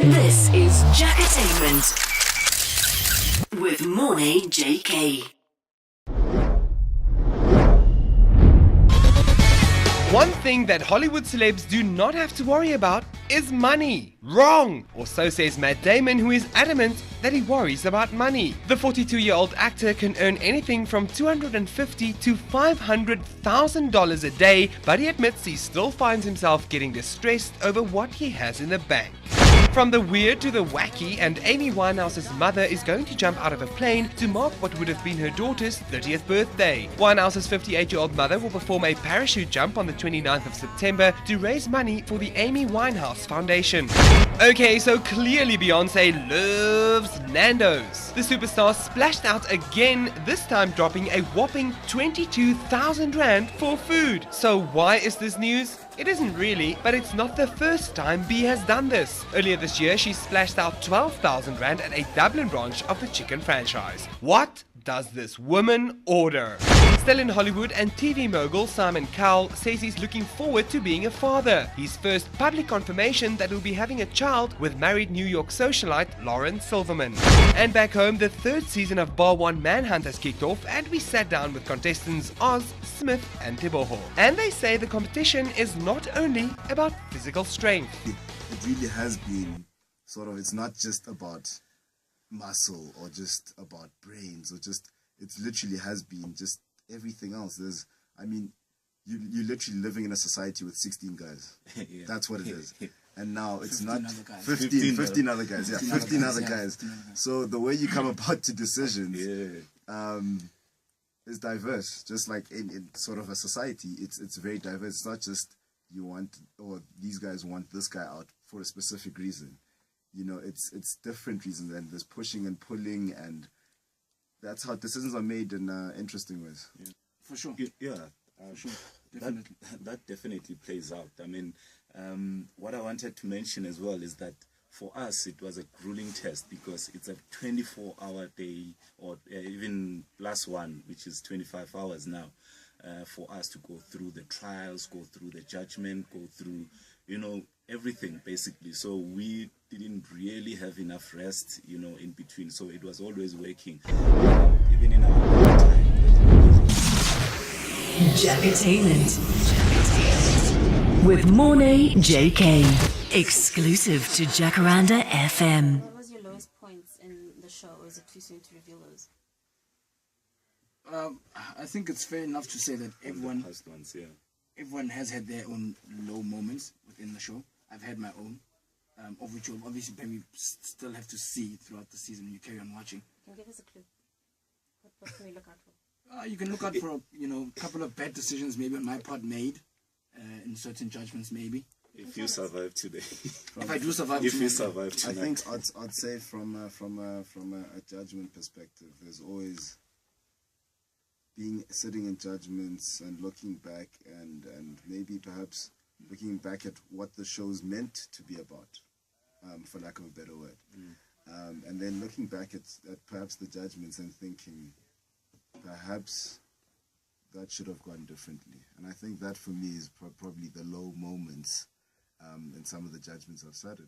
This is Jacatainment with MornéJK. One thing that Hollywood celebs do not have to worry about is money. Wrong! Or so says Matt Damon, who is adamant that he worries about money. The 42-year-old actor can earn anything from $250,000 to $500,000 a day, but he admits he still finds himself getting distressed over what he has in the bank. From the weird to the wacky, and Amy Winehouse's mother is going to jump out of a plane to mark what would have been her daughter's 30th birthday. Winehouse's 58-year-old mother will perform a parachute jump on the 29th of September to raise money for the Amy Winehouse Foundation. Okay, so clearly Beyonce loves Nando's. The superstar splashed out again, this time dropping a whopping 22,000 Rand for food. So why is this news? It isn't really, but it's not the first time B has done this. Earlier this year, she splashed out 12,000 Rand at a Dublin branch of the chicken franchise. What does this woman order? Still in Hollywood, and TV mogul Simon Cowell says he's looking forward to being a father. His first public confirmation that he'll be having a child with married New York socialite Lauren Silverman. And back home, the third season of Bar 1 Manhunt has kicked off, and we sat down with contestants Oz, Smith and Teboho. And they say the competition is not only about physical strength. It really has been sort of, it's not just about muscle or just about brains or just, it literally has been just everything else. You're literally living in a society with 16 guys. Yeah. That's what it is. And now it's not 15 other guys. Yeah, 15 other guys. So the way you come about to decisions is diverse. Just like in sort of a society, it's very diverse. It's not just you want, or these guys want this guy out for a specific reason. You know, it's different reasons, and there's pushing and pulling, and that's how decisions are made in interesting ways. Yeah. For sure. For sure. Definitely. That definitely plays out. I mean, what I wanted to mention as well is that for us it was a grueling test, because it's a 24-hour day, or even plus one, which is 25 hours now, for us to go through the trials, go through the judgment, go through, everything basically. So we didn't really have enough rest, in between. So it was always working, even in our time. Jacatainment with MornéJK, exclusive to Jacaranda FM. What was your lowest points in the show, or is it too soon to reveal those? I think it's fair enough to say that everyone has had their own low moments within the show. I've had my own, of which you'll obviously maybe still have to see throughout the season when you carry on watching. Can you give us a clue? What can we look out for? You can look out for a couple of bad decisions maybe on my part made, in certain judgments maybe. If you survive today. If I do survive if tonight. you survive tonight. I think I'd say from a judgment perspective, there's always sitting in judgments and looking back and maybe perhaps looking back at what the show's meant to be about, for lack of a better word. And then looking back at perhaps the judgments and thinking, perhaps that should have gone differently. And I think that for me is probably the low moments in some of the judgments I've sat in.